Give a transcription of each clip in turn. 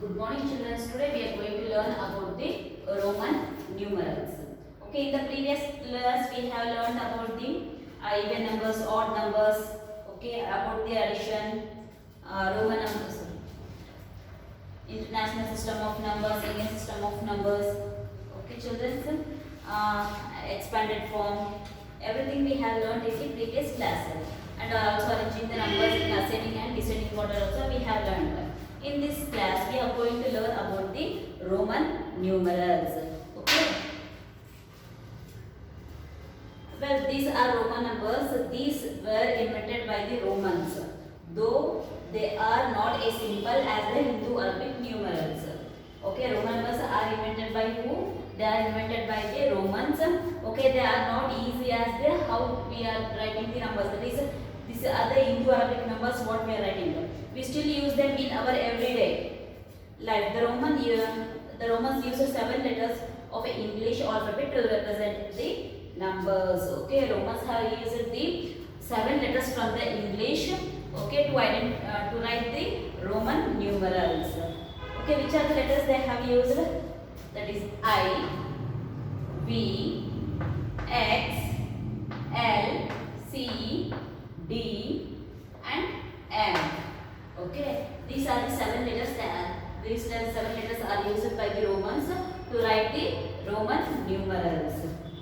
Good morning children. Today we are going to learn about the Roman numerals. Okay, in the previous class we have learned about the even numbers, odd numbers, okay, about the addition, Roman numbers, international system of numbers, Indian system of numbers. Okay children, expanded form, everything we have learned in the previous classes. And also arranging the numbers in ascending and descending order also we have learned. In this class, we are going to learn about the Roman numerals. Okay. Well, these are Roman numbers. These were invented by the Romans, though they are not as simple as the Hindu Arabic numerals. Okay, Roman numbers are invented by who? They are invented by the Romans. Okay, they are not easy as the how we are writing the numbers. That is, these are the Hindu Arabic numbers what we are writing. We still use them in our everyday life. The Romans used 7 letters of English alphabet to represent the numbers. Okay, Romans have used the 7 letters from the English. Okay, to write the Roman numerals. Okay, which are the letters they have used? That is I, V, X, L, C, D, and M. Okay, these are the 7 letters. These 7 letters are used by the Romans to write the Roman numerals.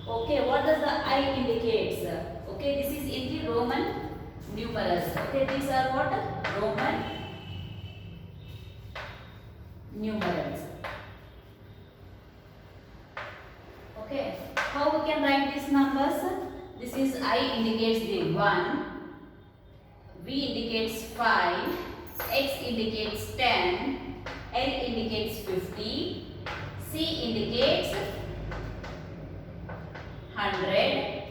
Okay, what does the I indicates? Okay, this is in the Roman numerals. Okay, these are what? Roman numerals. Okay, how we can write these numbers? This is I indicates the 1, V indicates 5, X indicates 10, L indicates 50, C indicates 100,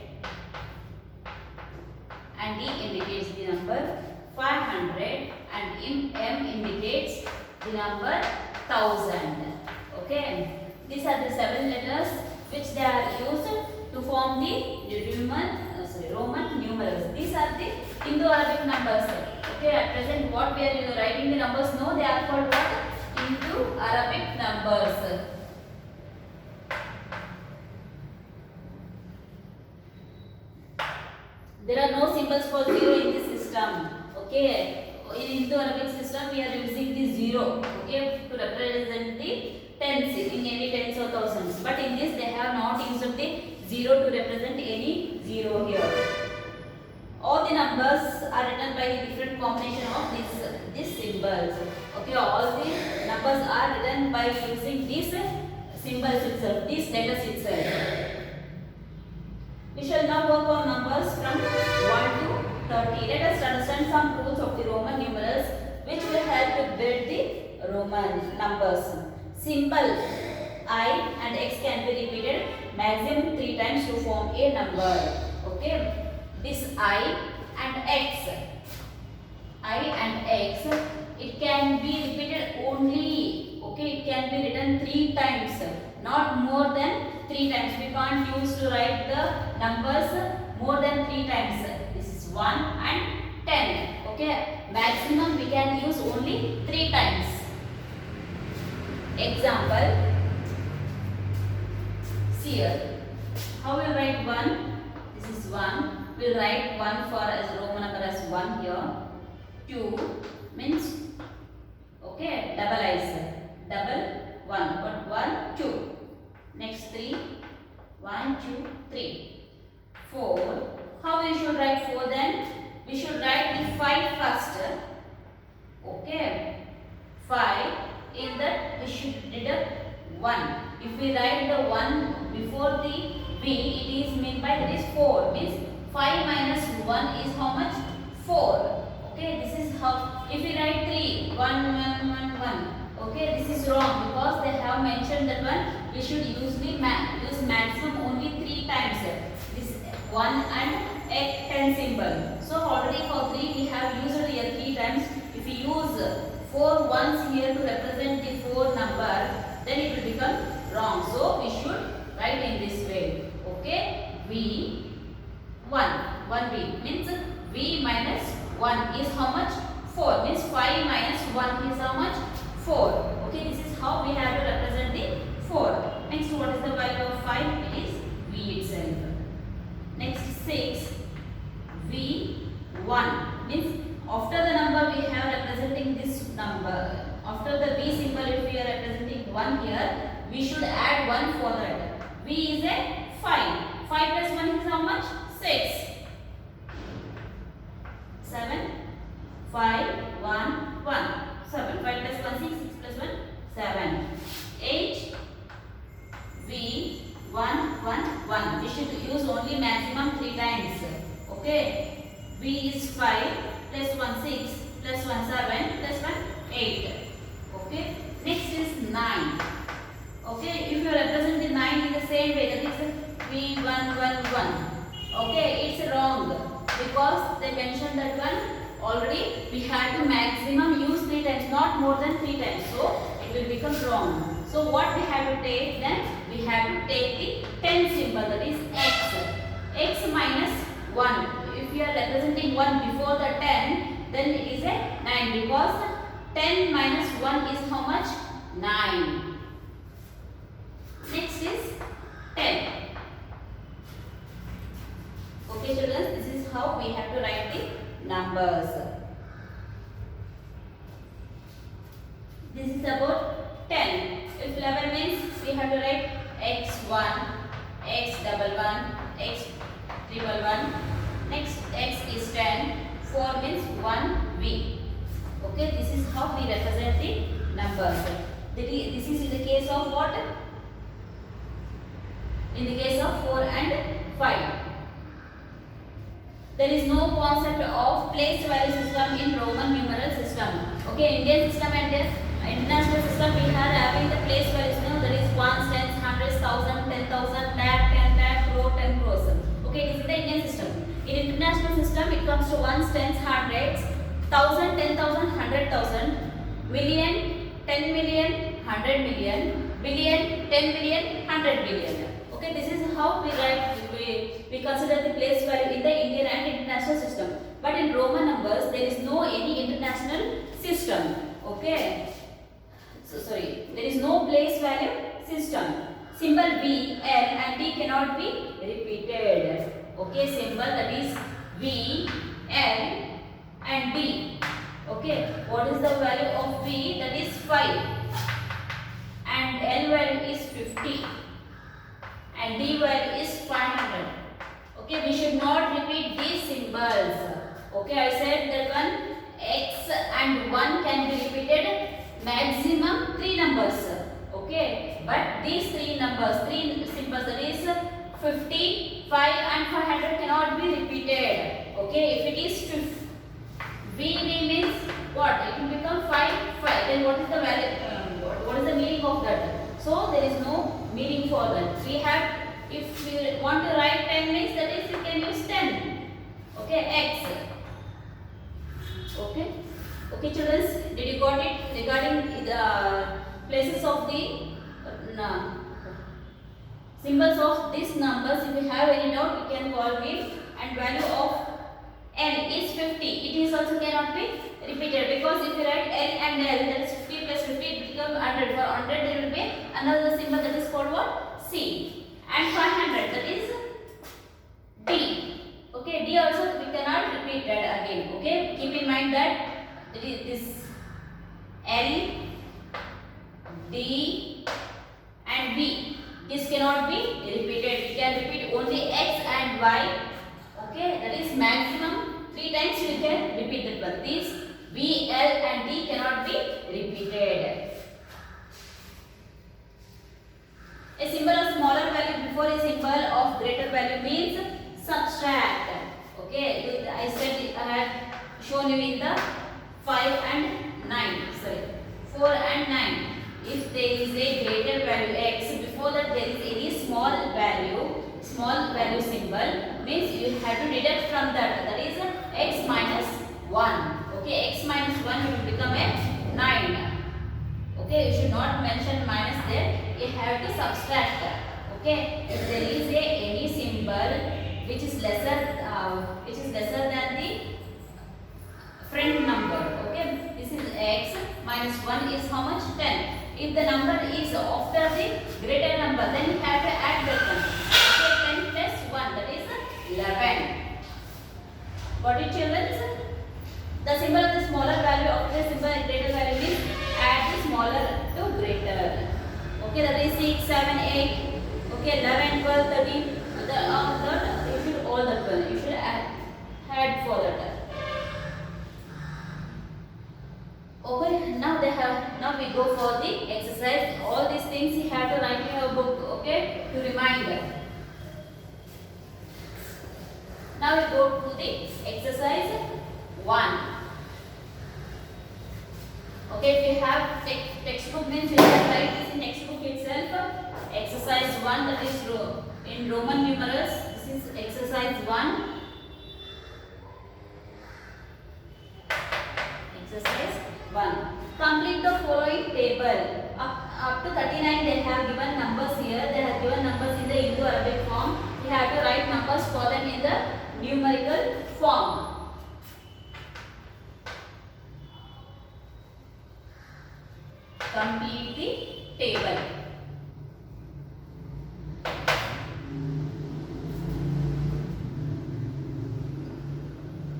and D indicates the number 500, and M indicates the number 1000. Okay, these are the 7 letters which they are used to form the Roman numerals. These are the Indo-Arabic numbers. Okay, at present what we are writing the numbers, no, they are called what? Indo-Arabic numbers. There are no symbols for zero in this system. Okay, in Indo-Arabic system we are using the zero. Okay, to represent the tens in any tens or thousands. But in this they have not used the zero to represent any zero here. All the numbers are written by the different combination of these symbols. Okay, all the numbers are written by using these symbols itself, these letters itself. We shall now work on numbers from 1 to 30. Let us understand some rules of the Roman numerals which will help to build the Roman numbers. Symbol I and X can be repeated maximum 3 times to form a number. Okay. This I and X, it can be repeated only. Okay, it can be written 3 times, not more than 3 times. We can't use to write the numbers more than 3 times. This is 1 and 10. Okay, maximum we can use only 3 times. Example, see here. How we write 1? This is 1. We'll write 1 for as Roman number as 1 here. 2 means, okay, double eyes. Double 1. But 1, 2. Next 3. 1, 2, 3. 4. How we should write 4 then? We should write the 5 first. Okay. 5. In that we should deduct 1. If we write the 1 before the V, it is meant by that is 4. Means 5 minus 1 is how much? 4. Okay, this is how. If we write 3, 1, 1, 1, 1. Okay, this is wrong because they have mentioned that one. We should use maximum only 3 times. This 1 and 10 symbol. So already for 3 we have used here 3 times. If we use 4 ones here to represent the 4 number, then it will become wrong. So we should write in this way. Okay, V 1V means V minus 1 is how much? 4. Means 5 minus 1 is how much? 4. Okay, this is how we have to represent the 4. Next, what is the value of 5? It is V itself. Next, 6. V1 means after the number we have representing this number. After the V symbol, if we are representing 1 here, we should add 1 for that. V is a 5. 5 plus 1 is how much? 6. 7. 5, 1, 1. 7. 5 plus 1, 6. 6 plus 1, 7. 8. V, 1, 1, 1. We should use only maximum 3 times. Okay. V is 5 plus 1, 6 plus 1, 7 plus 1, 8. Okay. Next is 9. Okay. If you represent the 9 in the same way, that is V, 1, 1, 1. Okay. It's wrong because they mentioned that one already we have to maximum use 3 times, not more than 3 times. So it will become wrong. So what we have to take then? We have to take the 10 symbol, that is x. X minus 1. If we are representing 1 before the 10, then it is a 9 because 10 minus 1 is how much? 9. Next is 10. Okay children, this is how we have to write the numbers. This is about 10. If 11 means we have to write x1, x11, x111. Next x is 10. 4 means 1v. Okay, this is how we represent the numbers. This is in the case of what? In the case of 4 and 5. There is no concept of place value system in Roman numeral system. Okay, Indian system and international system we are having the place values. You know, there is ones, tens, hundreds, thousand, 10,000, lakh, 10 lakh, crore, 10 crores. Okay, this is the Indian system. In international system, it comes to ones, tens, hundreds, thousand, 10,000, 100,000, million, 10 million, 100 million, billion, 10 billion, 100 billion. Okay, this is how we write. We consider the place value in the Indian and international system. But in Roman numbers, there is no any international system. Okay. So sorry, there is no place value system. Symbol V, L and D cannot be repeated. Okay, symbol that is V, L and D. Okay, what is the value of V? That is 5. And L value is 50. And D value is 500. Okay, we should not repeat these symbols. Okay, I said that one X and 1 can be repeated maximum 3 numbers. Okay, but these 3 numbers, 3 symbols, that is 50, 5 and 500 cannot be repeated. Okay, if it is V means what? It will become 5, 5. Then what is the value? What is the meaning of that? So there is no meaning for that. We have, if you want to write 10 means, that is you can use 10. Okay, X. Okay. Okay, children, did you got it regarding the places of the symbols of these numbers? If you have any doubt, you can call me. And value of L is 50. It is also cannot be repeated because if you write L and L, that is 50 plus 50, it becomes 100. For 100, there will be another symbol that is called what? C. And 500, that is D. Okay, D also we cannot repeat that again. Okay, keep in mind that this L, D and V. This cannot be repeated. We can repeat only X and Y. Okay, that is maximum 3 times we can repeat it. But these V, L and D cannot be repeated. A symbol of smaller value before a symbol of greater value means subtract. Okay, I said I had shown you in the 5 and 9. Sorry, 4 and 9. If there is a greater value x, before that there is any small value symbol, means you have to deduct from that. That is x minus 1. Okay, x minus 1 will become a 9. Okay, you should not mention minus there. You have to subtract that. Okay, if there is any symbol which is lesser than the friend number. Okay, this is x. minus 1 is how much? 10. If the number is after the greater number, then you have to add that one. Okay, 10 plus 1, that is 11. Got it, children? The symbol of the smaller value of the symbol and greater value means add the smaller to greater. Okay, that is 6, 7, 8. Okay, 11, 12, 13. You should all that one. You should add for that. Okay, now we go for the exercise. All these things you have to write in your book, okay, to remind them. Now we go to the exercise 1. Okay, if you have textbook means you can write this in textbook itself. Exercise 1, that is in Roman numerals. This is exercise 1. Exercise 1. Complete the following table. Up to 39 they have given numbers here. They have given numbers in the Indo-Arabic form. You have to write numbers for them in the numerical form. Complete the table.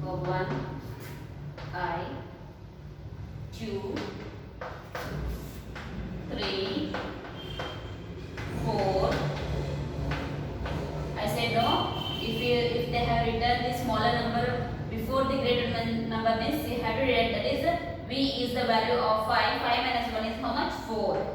For 1, I, 2, 3, 4. I say no. If they have written the smaller number before the greater number means you have to write that is V is the value of 5. 5 minus 1 is how much? 4.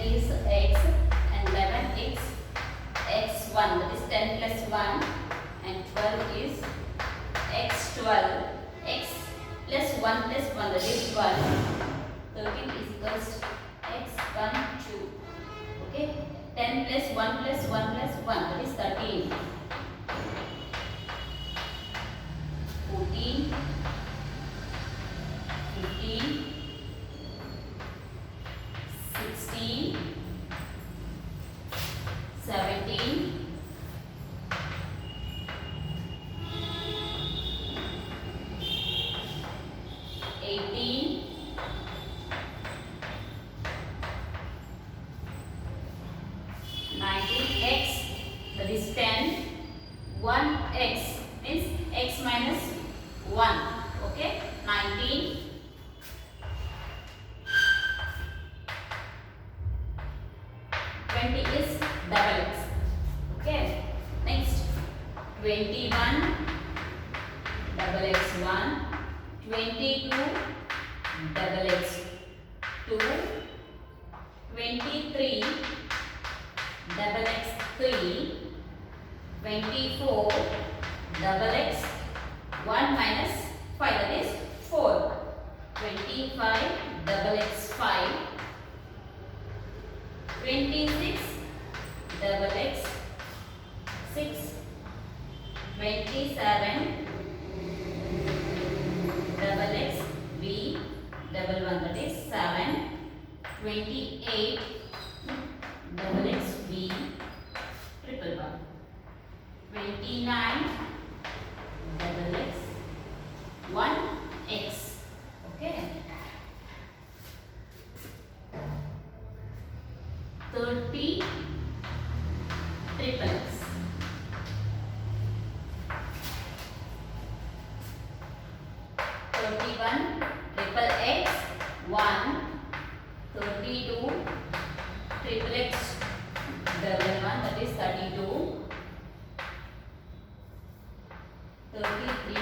Is x and 11 is x1, that is 10 plus 1, and 12 is x12, x plus 1 plus 1, that is 12. 13 is equals x1 2. Okay, 10 plus 1 plus 1 plus 1, that is 13. 14, 15, 16, 17, 18, 19, x, that is 10, 1x means x minus 1, okay, 19, 20 is double x. Okay. Next, 21 double x 1, 22 double x 2, 23 double x 3, 24 double x 1 minus 5, that is 4, 25 double x 5, 26 double x 6, 27 double x b double 1, that is 7, 28 double x b triple 1, 29 double x 1 x. Okay. 30 triple x. 31 triple x 1, 32 triple x double 1, that is 32, 33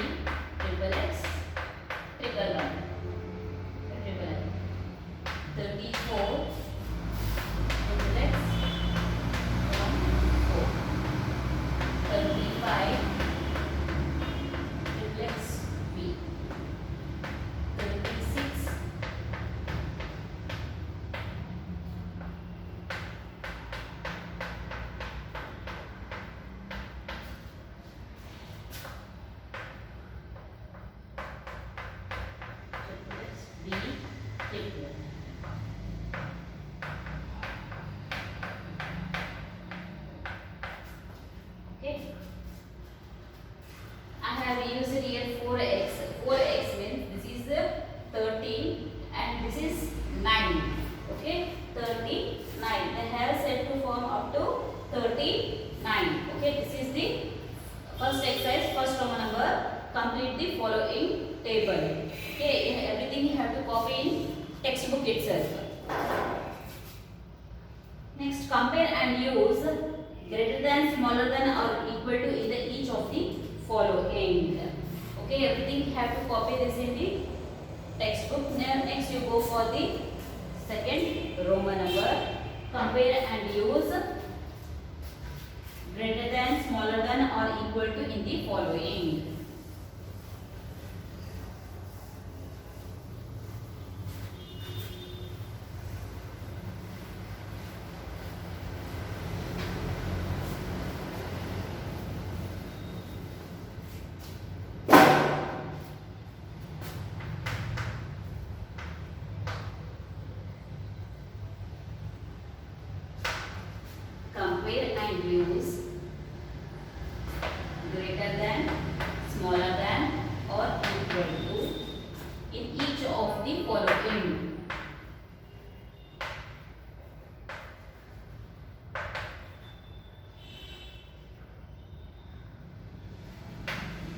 triple x triple 1, triple x, 34 triple x 1, 4, 35 triple x have used here 4x. 4x means this is 13 and this is 9. Okay, 39. They have said to form up to 39. Okay, this is the first exercise, first Roman number. Complete the following table. Okay, everything you have to copy in textbook itself. Next, compare and use greater than, smaller than or equal to either each of the following. Okay, everything you have to copy this in the textbook. Next you go for the second Roman number. Compare and use greater than, smaller than or equal to in the following. Compare and use greater than, smaller than or equal to in each of the following.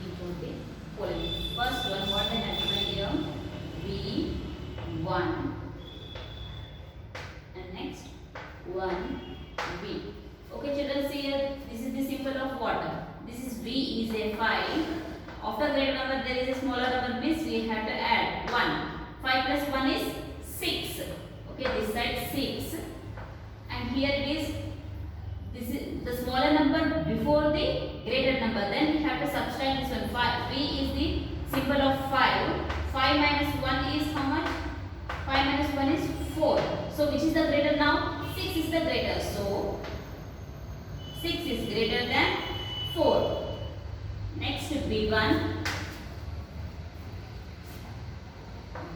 Each of the following. First one, what I have given here? V1 and next 1 V. Okay, children, see here. This is the symbol of water. This is V is a 5. After greater number, there is a smaller number. Means we have to add 1. 5 plus 1 is 6. Okay, this side 6. And here it is. This is the smaller number before the greater number. Then we have to subtract this one. 5. V is the symbol of 5. 5 minus 1 is how much? 5 minus 1 is 4. So which is the greater now? 6 is the greater. So 6 is greater than 4. Next B1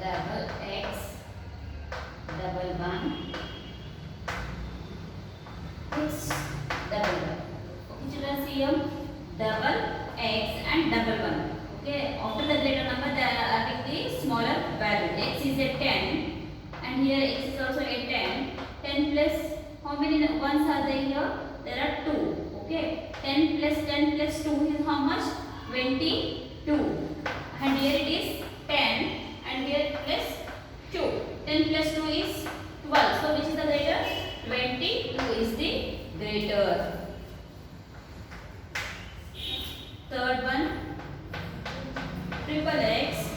double x double 1 x double 1. Okay, children, see here double x and double 1. Okay, after the greater number they are adding the smaller value. X is a 10 and here x is also a 10. 10 plus how many ones are there here? There are 2. Okay, 10 plus 2 is how much? 22. And here it is 10 and here plus 2. 10 plus 2 is 12. So which is the greater? 22 is the greater. Third one, triple x.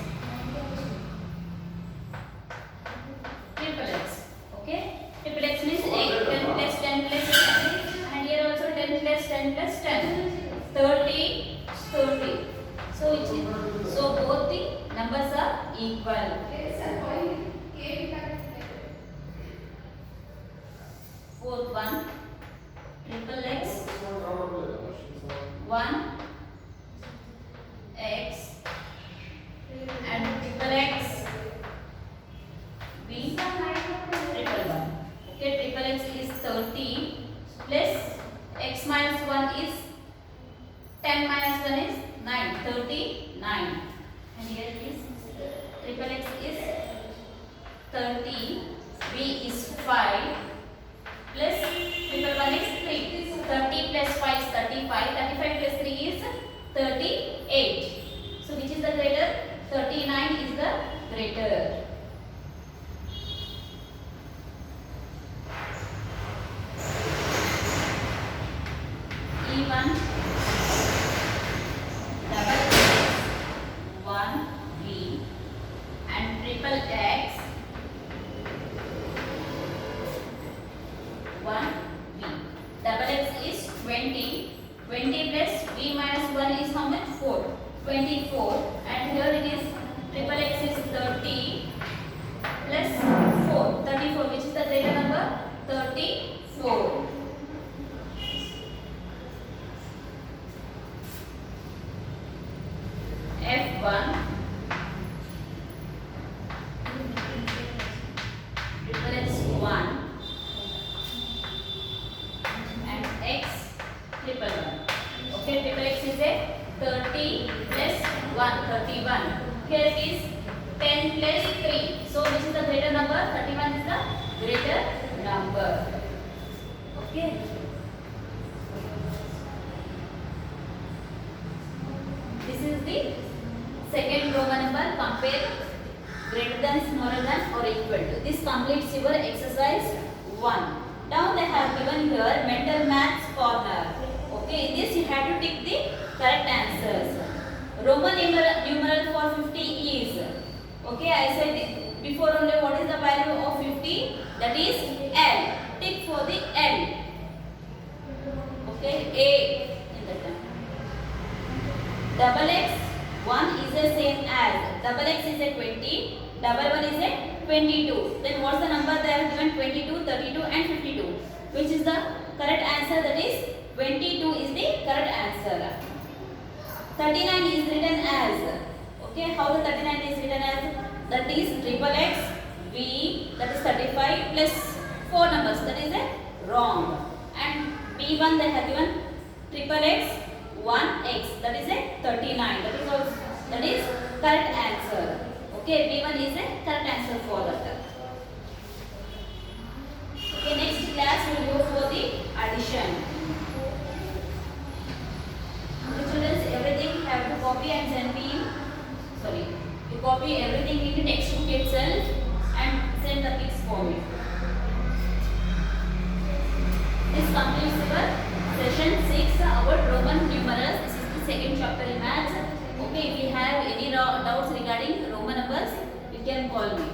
Triple x. Okay, triple x means 8. 10 plus 10 plus 10. And here also 10 plus 10 plus 10. 30, 30. So which is, so both the numbers are equal. Fourth one, triple x 1 x and triple x b triple 1. Okay, triple x is 30 plus x minus 1 is 10 minus 1 is 9, 39. And here it is triple x is 30, b is 5 plus triple 1 is 3. 30 plus 5 is 35. 35 plus 3 is 38. So which is the greater? 39 is the greater. E1 double x 1 v and triple x 1 v. Double x is 20. 20 plus v minus 1 is how much? 4. 31. Here it is 10 plus 3. So which is the greater number? 31 is the greater number. Okay. This is the second Roman number. Compare greater than, smaller than or equal to. This completes your exercise 1. Now they have given here mental maths corner. Okay, in this you have to tick the correct answers. Roman numeral for 50 is, okay, I said before only what is the value of 50? That is L. Tick for the L. Okay, A in the term. Double X 1 is the same as double X is a 20, double 1 is a 22. Then what's the number they have given? 22, 32 and 52. Which is the correct answer? That is 22 is the correct answer. 39 is written as, okay, how the 39 is written as? That is triple X V, that is 35 plus 4 numbers, that is a wrong. And B1 they have given triple X 1X, that is a 39, that is also, that is correct answer. Okay, B1 is a correct answer for that. Okay, next class we will go for the addition. Students, everything have to copy and send me. Sorry, you copy everything in the textbook itself and send the pics for me. This completes our session 6 about Roman numerals. This is the second chapter in maths. Okay, if you have any doubts regarding Roman numbers, you can call me.